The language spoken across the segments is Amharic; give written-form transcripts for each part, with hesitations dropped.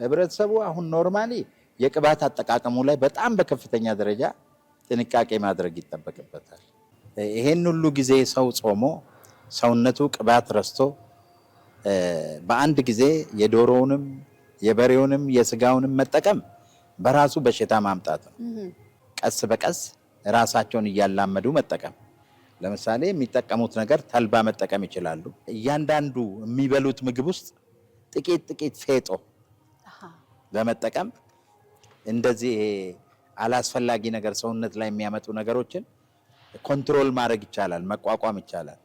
ህብረተሰቡ አሁን ኖርማሊ የቅባት አጠቃቀሙ ላይ በጣም በከፍተኛ ደረጃ ጥንቃቄ ማድረግ ይጠበቅበታል። ይሄን ሁሉ ጊዜ ሰው ጾሞ ሰውነቱ ቅባት ረስቶ በአንድ ጊዜ የዶሮውንም የበሬውንም የስጋውንም መጠቀም በራሱ በሽታ ማምጣት ነው። ቀስ በቀስ ራሳቸውን እያላመዱ መጠቀም። ለምሳሌ የሚጠቀሙት ነገር ተልባ መጠቀም ይችላሉ። እያንዳንዱ የሚበሉት ምግብ ውስጥ ጥቂት ፌጦ በመጠቀም እንደዚህ አላስፈላጊ ነገር ሰውነት ላይ የሚያመጡ ነገሮችን ኮንትሮል ማድረግ ይቻላል፣ መቋቋም ይቻላል።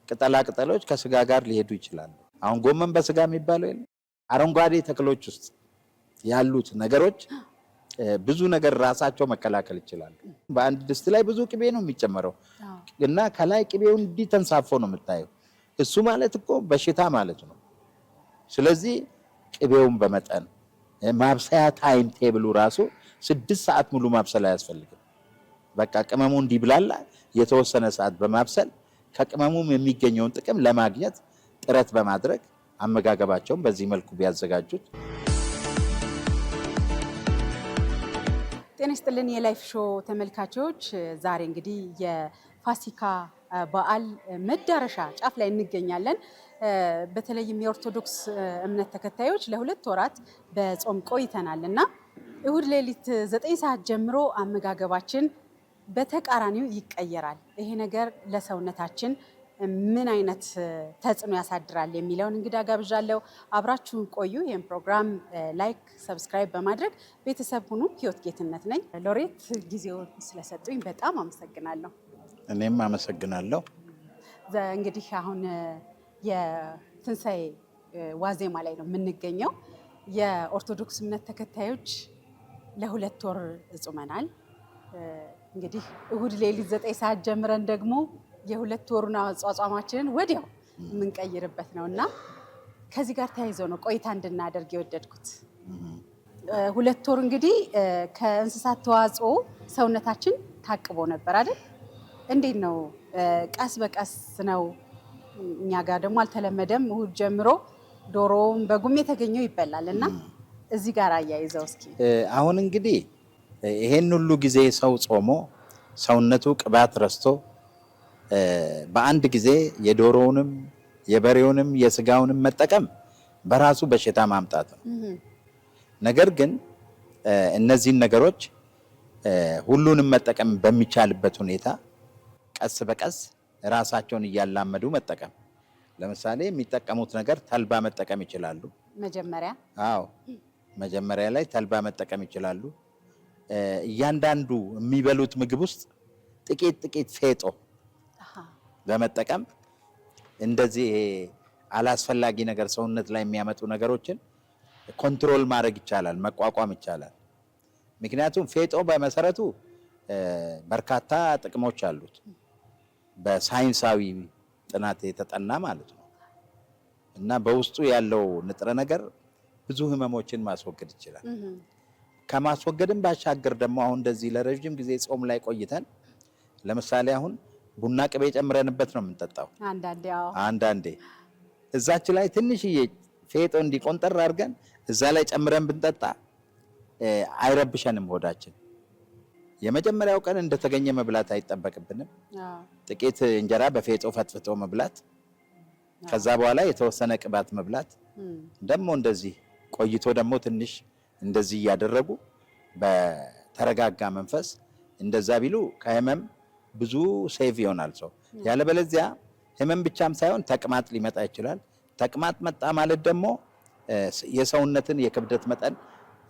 ቅጠላ ቅጠሎች ከስጋ ጋር ሊሄዱ ይችላሉ። አሁን ጎመን በስጋ የሚባለው አረንጓዴ ተክሎች ውስጥ ያሉት ነገሮች ብዙ ነገር ራሳቸው መከላከል ይችላሉ። በአንድ ድስት ላይ ብዙ ቅቤ ነው የሚጨመረው እና ከላይ ቅቤውን እንዲህ ተንሳፎ ነው የምታየው። እሱ ማለት እኮ በሽታ ማለት ነው። ስለዚህ ቅቤውን በመጠን ማብሰያ ታይም ቴብሉ ራሱ 6 ሰዓት ሙሉ ማብሰል አያስፈልግም። በቃ ቅመሙ እንዲብላላ የተወሰነ ሰዓት በማብሰል ከቅመሙም የሚገኘውን ጥቅም ለማግኘት ጥረት በማድረግ አመጋገባቸውን በዚህ መልኩ ቢያዘጋጁት። ጤና ይስጥልን የላይፍ ሾው ተመልካቾች፣ ዛሬ እንግዲህ የፋሲካ በዓል መዳረሻ ጫፍ ላይ እንገኛለን። በተለይም የኦርቶዶክስ እምነት ተከታዮች ለ2 ወራት በጾም ቆይተናል እና እሁድ ሌሊት 9 ሰዓት ጀምሮ አመጋገባችን በተቃራኒው ይቀየራል። ይሄ ነገር ለሰውነታችን ምን አይነት ተጽዕኖ ያሳድራል የሚለውን እንግዳ ጋብዣለሁ። አብራችሁን ቆዩ። ይህን ፕሮግራም ላይክ፣ ሰብስክራይብ በማድረግ ቤተሰብ ሁኑ። ህይወት ጌትነት ነኝ። ሎሬት ጊዜውን ስለሰጡኝ በጣም አመሰግናለሁ። እኔም አመሰግናለሁ። እንግዲህ አሁን የትንሣኤ ዋዜማ ላይ ነው የምንገኘው። የኦርቶዶክስ እምነት ተከታዮች ለ2 ወር ጾመናል። እንግዲህ እሁድ ሌሊት 9 ሰዓት ጀምረን ደግሞ የ2 ወሩን አጿጿማችንን ወዲያው የምንቀይርበት ነው እና ከዚህ ጋር ተያይዞ ነው ቆይታ እንድናደርግ የወደድኩት። 2 ወር እንግዲህ ከእንስሳት ተዋጽኦ ሰውነታችን ታቅቦ ነበር አይደል? እንዴት ነው? ቀስ በቀስ ነው። እኛ ጋር ደግሞ አልተለመደም። እሁድ ጀምሮ ዶሮም በጉም የተገኘው ይበላል እና እዚህ ጋር አያይዘው እስኪ። አሁን እንግዲህ ይሄን ሁሉ ጊዜ ሰው ጾሞ ሰውነቱ ቅባት ረስቶ በአንድ ጊዜ የዶሮውንም የበሬውንም የስጋውንም መጠቀም በራሱ በሽታ ማምጣት ነው። ነገር ግን እነዚህን ነገሮች ሁሉንም መጠቀም በሚቻልበት ሁኔታ ቀስ በቀስ ራሳቸውን እያላመዱ መጠቀም። ለምሳሌ የሚጠቀሙት ነገር ተልባ መጠቀም ይችላሉ። መጀመሪያ ላይ ተልባ መጠቀም ይችላሉ። እያንዳንዱ የሚበሉት ምግብ ውስጥ ጥቂት ፌጦ በመጠቀም እንደዚህ አላስፈላጊ ነገር ሰውነት ላይ የሚያመጡ ነገሮችን ኮንትሮል ማድረግ ይቻላል፣ መቋቋም ይቻላል። ምክንያቱም ፌጦ በመሰረቱ በርካታ ጥቅሞች አሉት። በሳይንሳዊ ጥናት የተጠና ማለት ነው እና በውስጡ ያለው ንጥረ ነገር ብዙ ህመሞችን ማስወገድ ይችላል። ከማስወገድም ባሻገር ደግሞ አሁን እንደዚህ ለረጅም ጊዜ ጾም ላይ ቆይተን ለምሳሌ አሁን ቡና ቅቤ ጨምረንበት ነው የምንጠጣው። አንዳንዴ እዛች ላይ ትንሽዬ ፌጦ እንዲቆንጠር አድርገን እዛ ላይ ጨምረን ብንጠጣ አይረብሸንም ሆዳችን። የመጀመሪያው ቀን እንደተገኘ መብላት አይጠበቅብንም። ጥቂት እንጀራ በፌጦ ፈትፍቶ መብላት፣ ከዛ በኋላ የተወሰነ ቅባት መብላት፣ ደግሞ እንደዚህ ቆይቶ ደግሞ ትንሽ እንደዚህ እያደረጉ በተረጋጋ መንፈስ እንደዛ ቢሉ ከህመም ብዙ ሴቭ ይሆናል ሰው። ያለበለዚያ ህመም ብቻም ሳይሆን ተቅማጥ ሊመጣ ይችላል። ተቅማጥ መጣ ማለት ደግሞ የሰውነትን የክብደት መጠን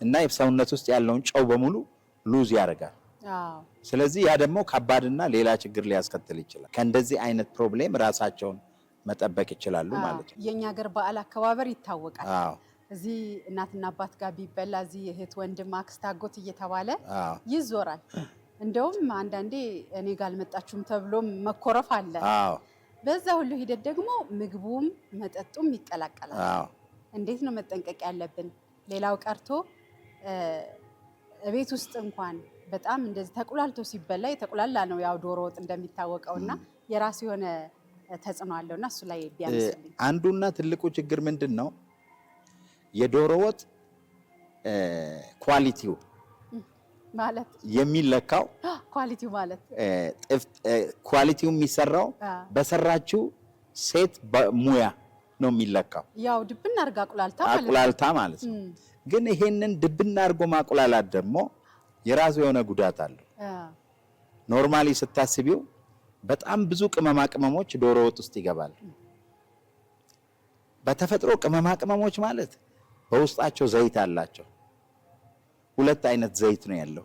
እና የሰውነት ውስጥ ያለውን ጨው በሙሉ ሉዝ ያደርጋል። ስለዚህ ያ ደግሞ ከባድና ሌላ ችግር ሊያስከትል ይችላል። ከእንደዚህ አይነት ፕሮብሌም ራሳቸውን መጠበቅ ይችላሉ ማለት ነው። የኛ ሀገር በዓል አከባበር ይታወቃል። እዚህ እናትና አባት ጋር ቢበላ እዚህ እህት፣ ወንድም፣ አክስት፣ አጎት እየተባለ ይዞራል። እንደውም አንዳንዴ እኔ ጋር አልመጣችሁም ተብሎም መኮረፍ አለ። በዛ ሁሉ ሂደት ደግሞ ምግቡም መጠጡም ይቀላቀላል። እንዴት ነው መጠንቀቅ ያለብን? ሌላው ቀርቶ ቤት ውስጥ እንኳን በጣም እንደዚህ ተቁላልቶ ሲበላ የተቁላላ ነው ያው ዶሮ ወጥ እንደሚታወቀውና የራሱ የሆነ ተጽዕኖ አለውና እሱ ላይ ቢያንስልኝ። አንዱና ትልቁ ችግር ምንድን ነው? የዶሮ ወጥ ኳሊቲው ማለት የሚለካው ኳሊቲው ማለት ኳሊቲው የሚሰራው በሰራችው ሴት ሙያ ነው የሚለካው። ያው ድብና አርጋ አቁላልታ ማለት ነው። ግን ይሄንን ድብና አርጎ ማቁላላት ደግሞ የራሱ የሆነ ጉዳት አለው። ኖርማሊ ስታስቢው በጣም ብዙ ቅመማ ቅመሞች ዶሮ ወጥ ውስጥ ይገባል። በተፈጥሮ ቅመማ ቅመሞች ማለት በውስጣቸው ዘይት አላቸው። ሁለት አይነት ዘይት ነው ያለው።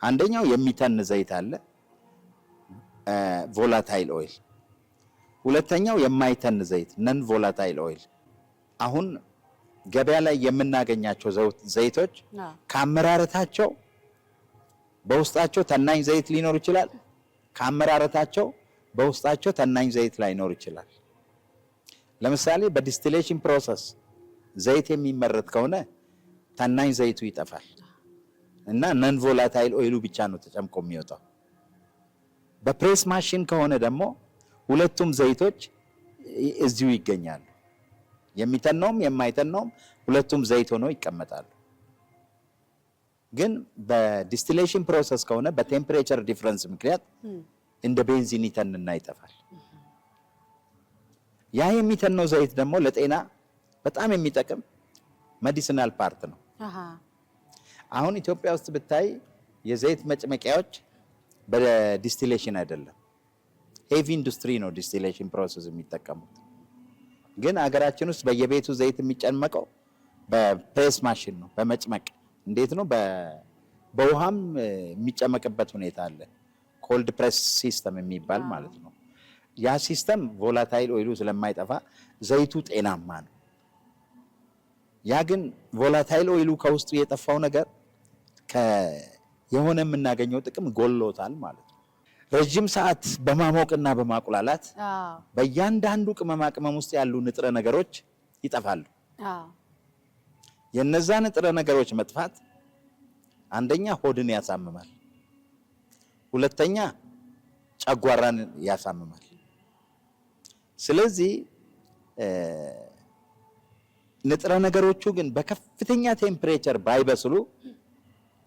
አንደኛው የሚተን ዘይት አለ፣ ቮላታይል ኦይል። ሁለተኛው የማይተን ዘይት ነን ቮላታይል ኦይል። አሁን ገበያ ላይ የምናገኛቸው ዘይቶች ከአመራረታቸው በውስጣቸው ተናኝ ዘይት ሊኖር ይችላል። ከአመራረታቸው በውስጣቸው ተናኝ ዘይት ላይኖር ይችላል። ለምሳሌ በዲስቲሌሽን ፕሮሰስ ዘይት የሚመረት ከሆነ ተናኝ ዘይቱ ይጠፋል እና ነን ቮላታይል ኦይሉ ብቻ ነው ተጨምቆ የሚወጣው። በፕሬስ ማሽን ከሆነ ደግሞ ሁለቱም ዘይቶች እዚሁ ይገኛሉ። የሚተነውም የማይተነውም ሁለቱም ዘይት ሆነው ይቀመጣሉ። ግን በዲስቲሌሽን ፕሮሰስ ከሆነ በቴምፕሬቸር ዲፍረንስ ምክንያት እንደ ቤንዚን ይተንና ይጠፋል። ያ የሚተነው ዘይት ደግሞ ለጤና በጣም የሚጠቅም ሜዲሲናል ፓርት ነው። አሁን ኢትዮጵያ ውስጥ ብታይ የዘይት መጭመቂያዎች በዲስቲሌሽን አይደለም፣ ሄቪ ኢንዱስትሪ ነው ዲስቲሌሽን ፕሮሰስ የሚጠቀሙት። ግን አገራችን ውስጥ በየቤቱ ዘይት የሚጨመቀው በፕሬስ ማሽን ነው፣ በመጭመቅ እንዴት ነው? በውሃም የሚጨመቅበት ሁኔታ አለ። ኮልድ ፕሬስ ሲስተም የሚባል ማለት ነው። ያ ሲስተም ቮላታይል ኦይሉ ስለማይጠፋ ዘይቱ ጤናማ ነው። ያ ግን ቮላታይል ኦይሉ ከውስጡ የጠፋው ነገር የሆነ የምናገኘው ጥቅም ጎሎታል ማለት ነው። ረጅም ሰዓት በማሞቅና በማቁላላት በእያንዳንዱ ቅመማ ቅመም ውስጥ ያሉ ንጥረ ነገሮች ይጠፋሉ። የነዛ ንጥረ ነገሮች መጥፋት አንደኛ ሆድን ያሳምማል፣ ሁለተኛ ጨጓራን ያሳምማል። ስለዚህ ንጥረ ነገሮቹ ግን በከፍተኛ ቴምፕሬቸር ባይበስሉ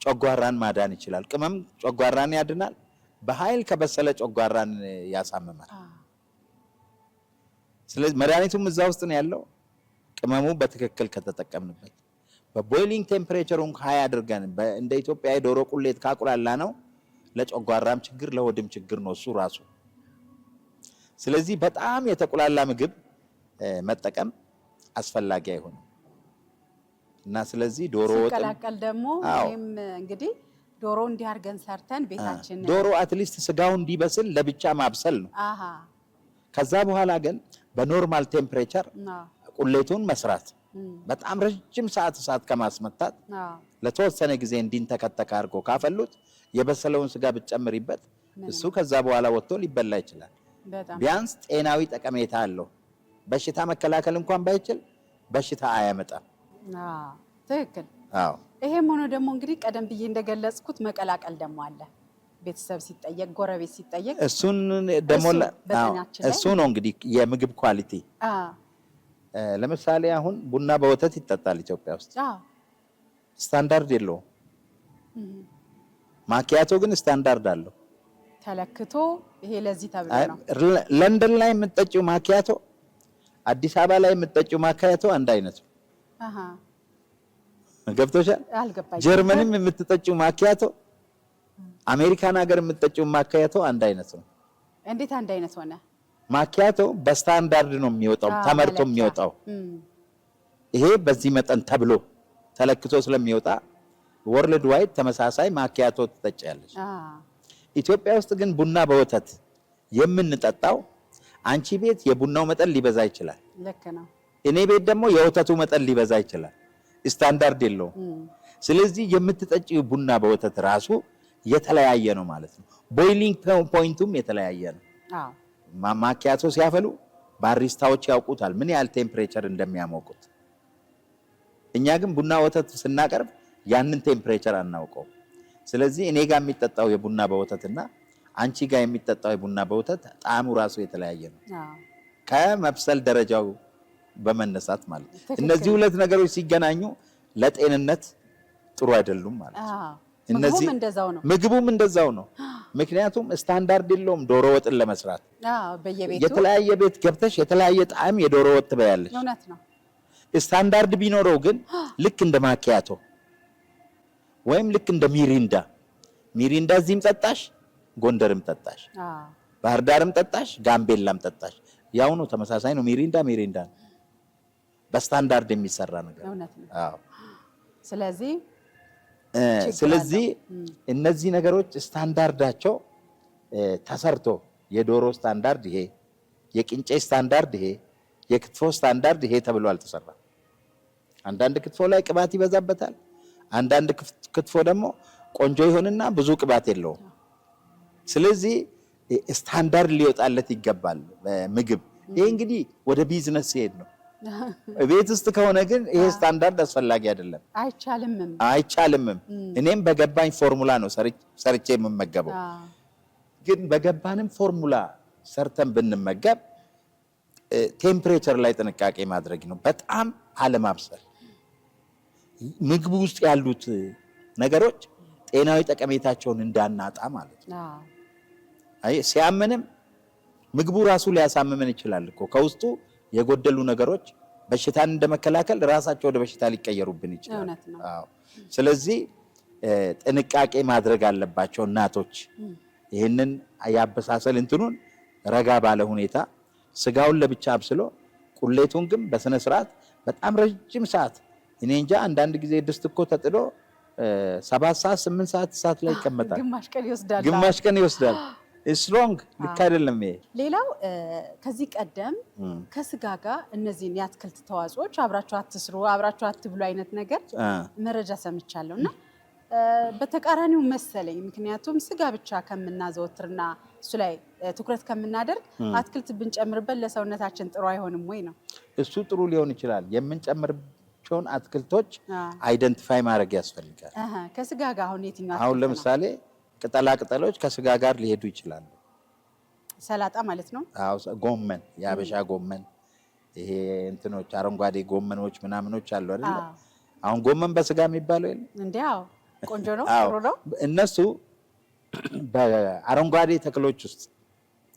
ጨጓራን ማዳን ይችላል። ቅመም ጨጓራን ያድናል። በኃይል ከበሰለ ጨጓራን ያሳምማል። ስለዚህ መድኃኒቱም እዛ ውስጥ ነው ያለው። ቅመሙ በትክክል ከተጠቀምንበት በቦይሊንግ ቴምፕሬቸሩን ሃይ አድርገን እንደ ኢትዮጵያ የዶሮ ቁሌት ካቁላላ ነው ለጨጓራም ችግር ለሆድም ችግር ነው እሱ ራሱ። ስለዚህ በጣም የተቁላላ ምግብ መጠቀም አስፈላጊ አይሆንም እና ስለዚህ ዶሮ ወጥ ሲቀላቀል ደግሞ ወይም እንግዲህ ዶሮ እንዲያርገን ሰርተን ቤታችን ዶሮ አትሊስት ስጋው እንዲበስል ለብቻ ማብሰል ነው። ከዛ በኋላ ግን በኖርማል ቴምፕሬቸር ቁሌቱን መስራት በጣም ረጅም ሰዓት እሳት ከማስመታት ለተወሰነ ጊዜ እንዲንተከተክ አድርጎ ካፈሉት የበሰለውን ስጋ ብትጨምሪበት እሱ ከዛ በኋላ ወጥቶ ሊበላ ይችላል። ቢያንስ ጤናዊ ጠቀሜታ አለው። በሽታ መከላከል እንኳን ባይችል በሽታ አያመጣም። ትክክል። ይሄም ሆኖ ደግሞ እንግዲህ ቀደም ብዬ እንደገለጽኩት መቀላቀል ደግሞ አለ። ቤተሰብ ሲጠየቅ፣ ጎረቤት ሲጠየቅ እሱን ደግሞ እሱ ነው እንግዲህ የምግብ ኳሊቲ። ለምሳሌ አሁን ቡና በወተት ይጠጣል ኢትዮጵያ ውስጥ። ስታንዳርድ የለውም። ማኪያቶ ግን ስታንዳርድ አለው ተለክቶ። ይሄ ለዚህ ተብሎ ነው። ለንደን ላይ የምትጠጪው ማኪያቶ አዲስ አበባ ላይ የምትጠጪው ማኪያቶ አንድ አይነት ነው። ገብቶሻል? ጀርመንም የምትጠጪው ማኪያቶ አሜሪካን ሀገር የምትጠጪው ማኪያቶ አንድ አይነት ነው። እንዴት አንድ አይነት ሆነ? ማኪያቶ በስታንዳርድ ነው የሚወጣው፣ ተመርቶ የሚወጣው። ይሄ በዚህ መጠን ተብሎ ተለክቶ ስለሚወጣ ወርልድ ዋይድ ተመሳሳይ ማኪያቶ ትጠጪያለሽ። ኢትዮጵያ ውስጥ ግን ቡና በወተት የምንጠጣው አንቺ ቤት የቡናው መጠን ሊበዛ ይችላል። ልክ ነው። እኔ ቤት ደግሞ የወተቱ መጠን ሊበዛ ይችላል። ስታንዳርድ የለውም። ስለዚህ የምትጠጪው ቡና በወተት ራሱ የተለያየ ነው ማለት ነው። ቦይሊንግ ፖይንቱም የተለያየ ነው። ማኪያቶ ሲያፈሉ ባሪስታዎች ያውቁታል ምን ያህል ቴምፕሬቸር እንደሚያሞቁት። እኛ ግን ቡና ወተት ስናቀርብ ያንን ቴምፕሬቸር አናውቀው። ስለዚህ እኔ ጋር የሚጠጣው የቡና በወተትና አንቺ ጋር የሚጠጣው የቡና በወተት ጣዕሙ ራሱ የተለያየ ነው፣ ከመብሰል ደረጃው በመነሳት ማለት ነው። እነዚህ ሁለት ነገሮች ሲገናኙ ለጤንነት ጥሩ አይደሉም ማለት ነው። ምግቡም እንደዛው ነው። ምግቡም እንደዛው ነው። ምክንያቱም ስታንዳርድ የለውም። ዶሮ ወጥን ለመስራት በየቤቱ የተለያየ ቤት ገብተሽ የተለያየ ጣዕም የዶሮ ወጥ ትበያለሽ። እውነት ነው። ስታንዳርድ ቢኖረው ግን ልክ እንደ ማኪያቶ ወይም ልክ እንደ ሚሪንዳ እዚህም ጠጣሽ፣ ጎንደርም ጠጣሽ፣ ባህር ዳርም ጠጣሽ፣ ጋምቤላም ጠጣሽ፣ ያው ነው፣ ተመሳሳይ ነው። ሚሪንዳ በስታንዳርድ የሚሰራ ነገር። አዎ። ስለዚህ እነዚህ ነገሮች ስታንዳርዳቸው ተሰርቶ የዶሮ ስታንዳርድ ይሄ፣ የቅንጬ ስታንዳርድ ይሄ፣ የክትፎ ስታንዳርድ ይሄ ተብሎ አልተሰራም። አንዳንድ ክትፎ ላይ ቅባት ይበዛበታል። አንዳንድ ክትፎ ደግሞ ቆንጆ ይሆንና ብዙ ቅባት የለውም። ስለዚህ ስታንዳርድ ሊወጣለት ይገባል ምግብ። ይሄ እንግዲህ ወደ ቢዝነስ ሲሄድ ነው። ቤት ውስጥ ከሆነ ግን ይሄ ስታንዳርድ አስፈላጊ አይደለም፣ አይቻልምም። እኔም በገባኝ ፎርሙላ ነው ሰርቼ የምመገበው። ግን በገባንም ፎርሙላ ሰርተን ብንመገብ ቴምፕሬቸር ላይ ጥንቃቄ ማድረግ ነው። በጣም አለማብሰል። ምግቡ ውስጥ ያሉት ነገሮች ጤናዊ ጠቀሜታቸውን እንዳናጣ ማለት ነው። ሲያምንም ምግቡ ራሱ ሊያሳምመን ይችላል እኮ። ከውስጡ የጎደሉ ነገሮች በሽታን እንደመከላከል ራሳቸው ወደ በሽታ ሊቀየሩብን ይችላል። ስለዚህ ጥንቃቄ ማድረግ አለባቸው እናቶች። ይህንን ያበሳሰል እንትኑን ረጋ ባለ ሁኔታ ስጋውን ለብቻ አብስሎ ቁሌቱን ግን በስነ ስርዓት በጣም ረጅም ሰዓት፣ እኔ እንጃ አንዳንድ ጊዜ ድስት እኮ ተጥዶ 7 ሰዓት 8 ሰዓት እሳት ላይ ይቀመጣል። ግማሽ ቀን ይወስዳል። ስትሮንግ ልክ አይደለም ይሄ። ሌላው ከዚህ ቀደም ከስጋ ጋር እነዚህን የአትክልት ተዋጽኦች አብራችሁ አትስሩ፣ አብራችሁ አትብሉ አይነት ነገር መረጃ ሰምቻለሁ እና በተቃራኒው መሰለኝ። ምክንያቱም ስጋ ብቻ ከምናዘወትርና እሱ ላይ ትኩረት ከምናደርግ አትክልት ብንጨምርበት ለሰውነታችን ጥሩ አይሆንም ወይ ነው? እሱ ጥሩ ሊሆን ይችላል። የምንጨምርቸውን አትክልቶች አይደንቲፋይ ማድረግ ያስፈልጋል። ከስጋ ጋር አሁን የትኛው አሁን ለምሳሌ ቅጠላ ቅጠሎች ከስጋ ጋር ሊሄዱ ይችላሉ። ሰላጣ ማለት ነው። አዎ፣ ጎመን፣ የአበሻ ጎመን፣ ይሄ እንትኖች አረንጓዴ ጎመኖች ምናምኖች አሉ አይደል? አሁን ጎመን በስጋ የሚባለው የለም እንዴ? አዎ፣ ቆንጆ ነው፣ ጥሩ ነው። እነሱ በአረንጓዴ ተክሎች ውስጥ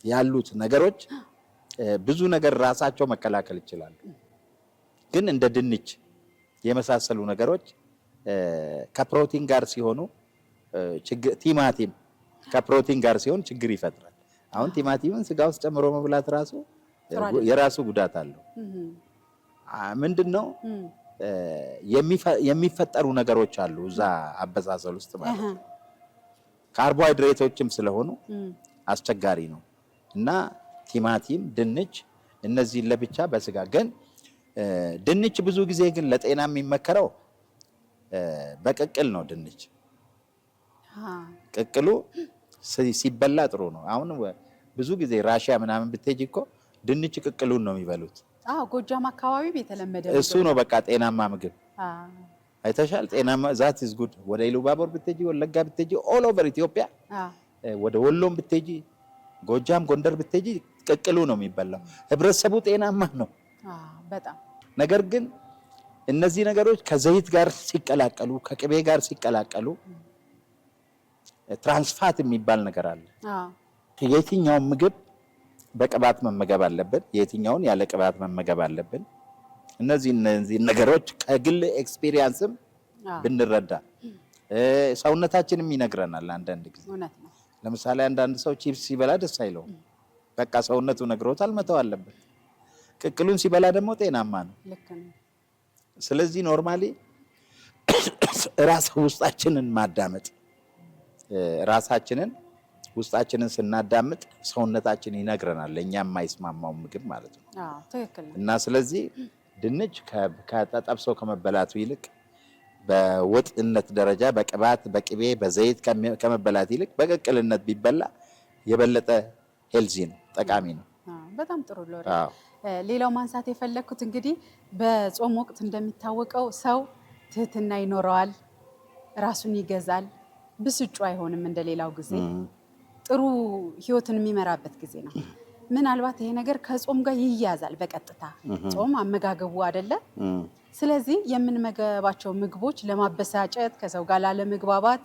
ያሉት ነገሮች ብዙ ነገር ራሳቸው መከላከል ይችላሉ። ግን እንደ ድንች የመሳሰሉ ነገሮች ከፕሮቲን ጋር ሲሆኑ ቲማቲም ከፕሮቲን ጋር ሲሆን ችግር ይፈጥራል። አሁን ቲማቲምን ስጋ ውስጥ ጨምሮ መብላት ራሱ የራሱ ጉዳት አለው። ምንድነው የሚፈጠሩ ነገሮች አሉ እዛ አበሳሰል ውስጥ ማለት ነው። ካርቦሃይድሬቶችም ስለሆኑ አስቸጋሪ ነው እና ቲማቲም፣ ድንች እነዚህን ለብቻ በስጋ ግን ድንች ብዙ ጊዜ ግን ለጤና የሚመከረው በቅቅል ነው። ድንች ቅቅሉ ሲበላ ጥሩ ነው። አሁን ብዙ ጊዜ ራሽያ ምናምን ብትሄጂ እኮ ድንች ቅቅሉን ነው የሚበሉት። ጎጃም አካባቢ የተለመደ እሱ ነው በቃ ጤናማ ምግብ። አይተሻል? ጤናማ ዛት ኢዝ ጉድ። ወደ ኢሉባቦር ብትሄጂ፣ ወለጋ ብትሄጂ፣ ኦል ኦቨር ኢትዮጵያ ወደ ወሎም ብትሄጂ፣ ጎጃም፣ ጎንደር ብትሄጂ ቅቅሉ ነው የሚበላው። ህብረተሰቡ ጤናማ ነው በጣም። ነገር ግን እነዚህ ነገሮች ከዘይት ጋር ሲቀላቀሉ፣ ከቅቤ ጋር ሲቀላቀሉ ትራንስፋት የሚባል ነገር አለ። የትኛውን ምግብ በቅባት መመገብ አለብን፣ የትኛውን ያለ ቅባት መመገብ አለብን። እነዚህ ነገሮች ከግል ኤክስፒሪየንስም ብንረዳ ሰውነታችንም ይነግረናል። አንዳንድ ጊዜ ለምሳሌ አንዳንድ ሰው ቺፕስ ሲበላ ደስ አይለውም። በቃ ሰውነቱ ነግሮታል፣ መተው አለበት። ቅቅሉን ሲበላ ደግሞ ጤናማ ነው። ስለዚህ ኖርማሊ ውስጣችንን ማዳመጥ፣ ውስጣችንን ስናዳምጥ ሰውነታችን ይነግረናል ለእኛ የማይስማማው ምግብ ማለት ነው። እና ስለዚህ ድንች ከተጠብሶ ከመበላቱ ይልቅ በወጥነት ደረጃ በቅባት በቅቤ በዘይት ከመበላት ይልቅ በቅቅልነት ቢበላ የበለጠ ሄልዚ ነው፣ ጠቃሚ ነው። በጣም ጥሩ ሎሬ። ሌላው ማንሳት የፈለግኩት እንግዲህ በጾም ወቅት እንደሚታወቀው ሰው ትህትና ይኖረዋል፣ ራሱን ይገዛል፣ ብስጩ አይሆንም። እንደሌላው ጊዜ ጥሩ ህይወትን የሚመራበት ጊዜ ነው። ምናልባት ይሄ ነገር ከጾም ጋር ይያዛል በቀጥታ ጾም አመጋገቡ አይደለ? ስለዚህ የምንመገባቸው ምግቦች ለማበሳጨት ከሰው ጋር ላለመግባባት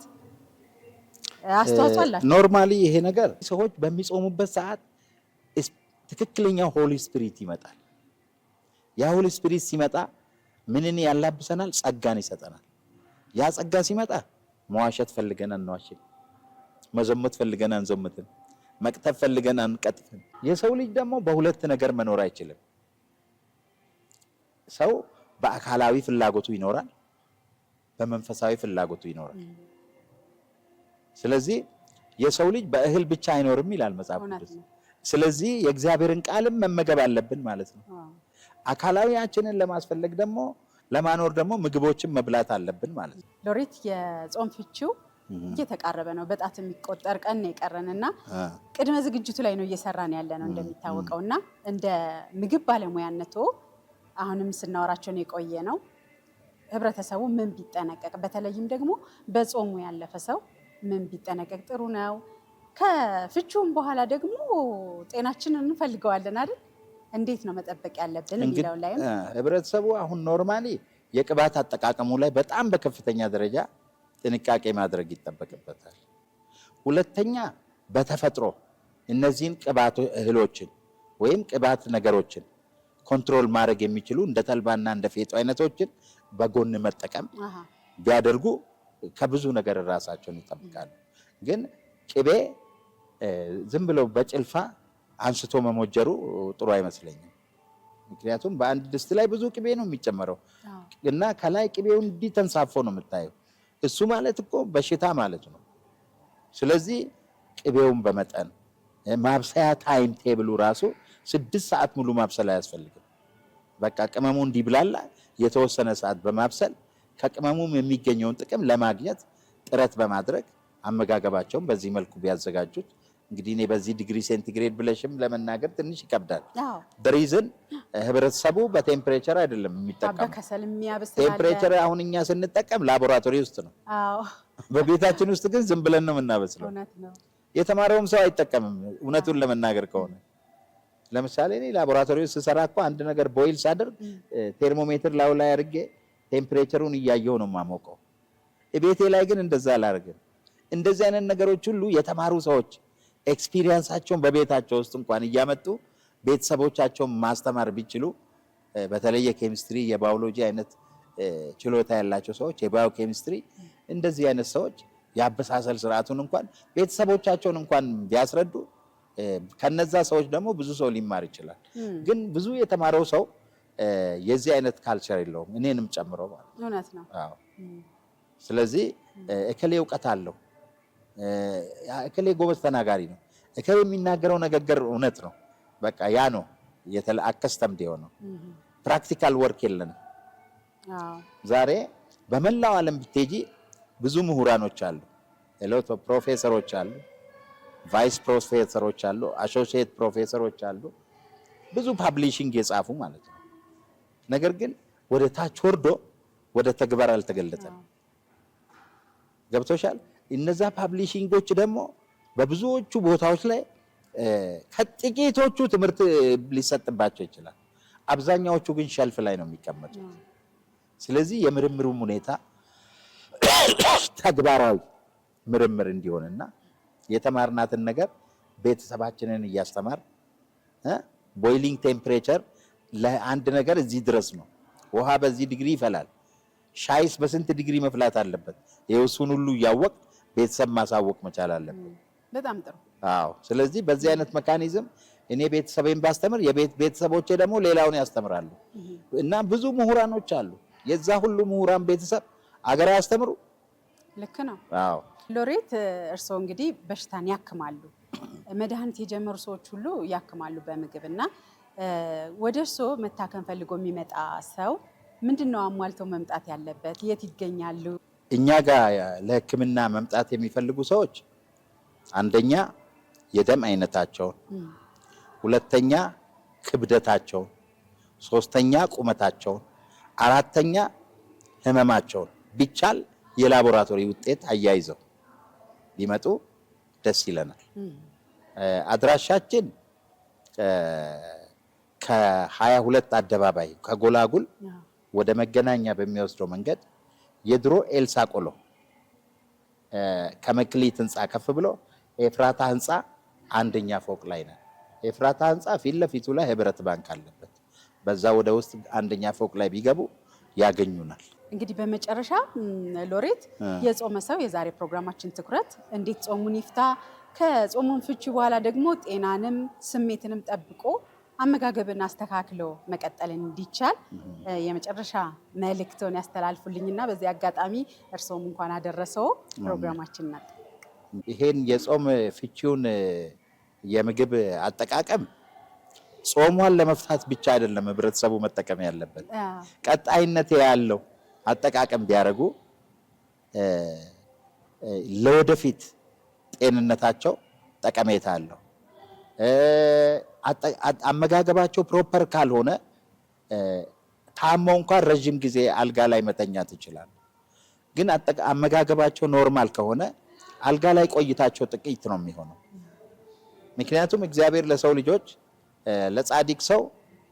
አስተዋጽኦ አላቸው። ኖርማሊ ይሄ ነገር ሰዎች በሚጾሙበት ሰዓት ትክክለኛ ሆሊ ስፒሪት ይመጣል። ያ ሆሊ ስፒሪት ሲመጣ ምንን ያላብሰናል? ጸጋን ይሰጠናል። ያ ጸጋ ሲመጣ መዋሸት ፈልገን አንዋሽም፣ መዘመት ፈልገን አንዘምትም፣ መቅጠፍ ፈልገን አንቀጥፍም። የሰው ልጅ ደግሞ በሁለት ነገር መኖር አይችልም። ሰው በአካላዊ ፍላጎቱ ይኖራል፣ በመንፈሳዊ ፍላጎቱ ይኖራል። ስለዚህ የሰው ልጅ በእህል ብቻ አይኖርም ይላል መጽሐፍ ቅዱስ። ስለዚህ የእግዚአብሔርን ቃልም መመገብ አለብን ማለት ነው። አካላዊያችንን ለማስፈለግ ደግሞ ለማኖር ደግሞ ምግቦችን መብላት አለብን ማለት ነው። ሎሬት የጾም ፍቺው እየተቃረበ ነው። በጣት የሚቆጠር ቀን ነው የቀረንና ቅድመ ዝግጅቱ ላይ ነው እየሰራን ያለ ነው እንደሚታወቀውና እንደ ምግብ ባለሙያነቱ አሁንም ስናወራቸውን የቆየ ነው። ህብረተሰቡ ምን ቢጠነቀቅ፣ በተለይም ደግሞ በጾሙ ያለፈ ሰው ምን ቢጠነቀቅ ጥሩ ነው? ከፍቺውም በኋላ ደግሞ ጤናችንን እንፈልገዋለን አይደል? እንዴት ነው መጠበቅ ያለብን የሚለው ላይ ህብረተሰቡ አሁን ኖርማሊ የቅባት አጠቃቀሙ ላይ በጣም በከፍተኛ ደረጃ ጥንቃቄ ማድረግ ይጠበቅበታል። ሁለተኛ በተፈጥሮ እነዚህን ቅባት እህሎችን ወይም ቅባት ነገሮችን ኮንትሮል ማድረግ የሚችሉ እንደ ተልባና እንደ ፌጦ አይነቶችን በጎን መጠቀም ቢያደርጉ ከብዙ ነገር ራሳቸውን ይጠብቃሉ። ግን ቅቤ ዝም ብለው በጭልፋ አንስቶ መሞጀሩ ጥሩ አይመስለኝም። ምክንያቱም በአንድ ድስት ላይ ብዙ ቅቤ ነው የሚጨመረው እና ከላይ ቅቤው እንዲህ ተንሳፎ ነው የምታየው። እሱ ማለት እኮ በሽታ ማለት ነው። ስለዚህ ቅቤውን በመጠን ማብሰያ ታይም ቴብሉ ራሱ 6 ሰዓት ሙሉ ማብሰል አያስፈልግም። በቃ ቅመሙ እንዲብላላ የተወሰነ ሰዓት በማብሰል ከቅመሙም የሚገኘውን ጥቅም ለማግኘት ጥረት በማድረግ አመጋገባቸውን በዚህ መልኩ ቢያዘጋጁት እንግዲህ እኔ በዚህ ዲግሪ ሴንቲግሬድ ብለሽም ለመናገር ትንሽ ይከብዳል። በሪዝን ህብረተሰቡ በቴምፕሬቸር አይደለም የሚጠቀመው። ቴምፕሬቸር አሁን እኛ ስንጠቀም ላቦራቶሪ ውስጥ ነው። በቤታችን ውስጥ ግን ዝም ብለን ነው የምናበስለው። የተማረውም ሰው አይጠቀምም። እውነቱን ለመናገር ከሆነ ለምሳሌ እኔ ላቦራቶሪ ውስጥ ስሰራ እኮ አንድ ነገር ቦይል ሳደርግ ቴርሞሜትር ላዩ ላይ አድርጌ ቴምፕሬቸሩን እያየሁ ነው የማሞቀው። ቤቴ ላይ ግን እንደዛ አላደርግም። እንደዚህ አይነት ነገሮች ሁሉ የተማሩ ሰዎች ኤክስፒሪየንሳቸውን በቤታቸው ውስጥ እንኳን እያመጡ ቤተሰቦቻቸውን ማስተማር ቢችሉ፣ በተለይ የኬሚስትሪ የባዮሎጂ አይነት ችሎታ ያላቸው ሰዎች የባዮ ኬሚስትሪ እንደዚህ አይነት ሰዎች የአበሳሰል ስርዓቱን እንኳን ቤተሰቦቻቸውን እንኳን ቢያስረዱ ከነዛ ሰዎች ደግሞ ብዙ ሰው ሊማር ይችላል። ግን ብዙ የተማረው ሰው የዚህ አይነት ካልቸር የለውም፣ እኔንም ጨምሮ ማለት ነው። እውነት ነው። አዎ። ስለዚህ እከሌ እውቀት አለው፣ እከሌ ጎበዝ ተናጋሪ ነው፣ እከሌ የሚናገረው ንግግር እውነት ነው፣ በቃ ያ ነው አከስተምድ የሆነው። ፕራክቲካል ወርክ የለንም። ዛሬ በመላው ዓለም ብትሄጂ ብዙ ምሁራኖች አሉ፣ ሌሎች ፕሮፌሰሮች አሉ፣ ቫይስ ፕሮፌሰሮች አሉ፣ አሶሲየት ፕሮፌሰሮች አሉ፣ ብዙ ፓብሊሺንግ የጻፉ ማለት ነው። ነገር ግን ወደ ታች ወርዶ ወደ ተግባር አልተገለጠም። ገብቶሻል? እነዛ ፓብሊሺንጎች ደግሞ በብዙዎቹ ቦታዎች ላይ ከጥቂቶቹ ትምህርት ሊሰጥባቸው ይችላል። አብዛኛዎቹ ግን ሸልፍ ላይ ነው የሚቀመጡት። ስለዚህ የምርምሩም ሁኔታ ተግባራዊ ምርምር እንዲሆንና የተማርናትን ነገር ቤተሰባችንን እያስተማር ቦይሊንግ ቴምፕሬቸር ለአንድ ነገር እዚህ ድረስ ነው፣ ውሃ በዚህ ዲግሪ ይፈላል፣ ሻይስ በስንት ዲግሪ መፍላት አለበት፣ የውሱን ሁሉ እያወቅ ቤተሰብ ማሳወቅ መቻል አለበት። በጣም ጥሩ። አዎ። ስለዚህ በዚህ አይነት መካኒዝም እኔ ቤተሰቤን ባስተምር ቤተሰቦቼ ደግሞ ሌላውን ያስተምራሉ እና ብዙ ምሁራኖች አሉ። የዛ ሁሉ ምሁራን ቤተሰብ አገር ያስተምሩ። ልክ ነው። አዎ። ሎሬት እርስዎ እንግዲህ በሽታን ያክማሉ፣ መድኃኒት የጀመሩ ሰዎች ሁሉ ያክማሉ በምግብ እና ወደ እርስዎ መታከም ፈልጎ የሚመጣ ሰው ምንድነው አሟልተው መምጣት ያለበት? የት ይገኛሉ? እኛ ጋር ለሕክምና መምጣት የሚፈልጉ ሰዎች አንደኛ የደም አይነታቸውን፣ ሁለተኛ ክብደታቸውን፣ ሶስተኛ ቁመታቸውን፣ አራተኛ ህመማቸውን ቢቻል የላቦራቶሪ ውጤት አያይዘው ቢመጡ ደስ ይለናል። አድራሻችን ከ22 አደባባይ ከጎላጉል ወደ መገናኛ በሚወስደው መንገድ የድሮ ኤልሳ ቆሎ ከመክሊት ህንፃ ከፍ ብሎ ኤፍራታ ህንፃ አንደኛ ፎቅ ላይ ነው። ኤፍራታ ህንፃ ፊት ለፊቱ ላይ ህብረት ባንክ አለበት። በዛ ወደ ውስጥ አንደኛ ፎቅ ላይ ቢገቡ ያገኙናል። እንግዲህ በመጨረሻ ሎሬት የጾመ ሰው የዛሬ ፕሮግራማችን ትኩረት እንዴት ጾሙን ይፍታ፣ ከጾሙን ፍቺ በኋላ ደግሞ ጤናንም ስሜትንም ጠብቆ አመጋገብን አስተካክሎ መቀጠል እንዲቻል የመጨረሻ መልእክቶን ያስተላልፉልኝና በዚህ አጋጣሚ እርሶም እንኳን አደረሰው ፕሮግራማችን ናት። ይሄን የጾም ፍቺውን የምግብ አጠቃቀም ጾሟን ለመፍታት ብቻ አይደለም ህብረተሰቡ መጠቀም ያለበት፣ ቀጣይነት ያለው አጠቃቀም ቢያደርጉ ለወደፊት ጤንነታቸው ጠቀሜታ አለው። አመጋገባቸው ፕሮፐር ካልሆነ ታመው እንኳን ረጅም ጊዜ አልጋ ላይ መተኛት ይችላሉ። ግን አመጋገባቸው ኖርማል ከሆነ አልጋ ላይ ቆይታቸው ጥቂት ነው የሚሆነው። ምክንያቱም እግዚአብሔር ለሰው ልጆች ለጻድቅ ሰው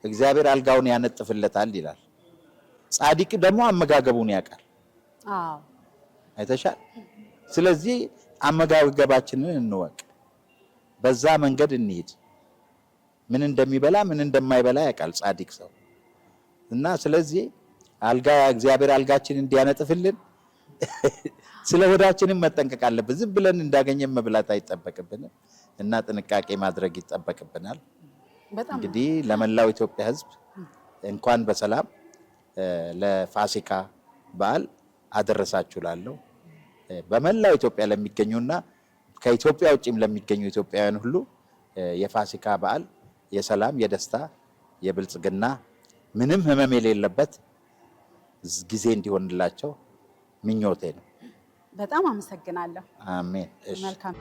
እግዚአብሔር አልጋውን ያነጥፍለታል ይላል። ጻድቅ ደግሞ አመጋገቡን ያውቃል። አይተሻል። ስለዚህ አመጋገባችንን እንወቅ፣ በዛ መንገድ እንሂድ። ምን እንደሚበላ ምን እንደማይበላ ያውቃል ጻድቅ ሰው እና ስለዚህ እግዚአብሔር አልጋችን እንዲያነጥፍልን ስለ ሆዳችንን መጠንቀቅ አለብን። ዝም ብለን እንዳገኘን መብላት አይጠበቅብንም እና ጥንቃቄ ማድረግ ይጠበቅብናል። እንግዲህ ለመላው ኢትዮጵያ ሕዝብ እንኳን በሰላም ለፋሲካ በዓል አደረሳችሁ ላለሁ በመላው ኢትዮጵያ ለሚገኙና ከኢትዮጵያ ውጭም ለሚገኙ ኢትዮጵያውያን ሁሉ የፋሲካ በዓል የሰላም፣ የደስታ፣ የብልጽግና ምንም ህመም የሌለበት ጊዜ እንዲሆንላቸው ምኞቴ ነው። በጣም አመሰግናለሁ። አሜን። መልካም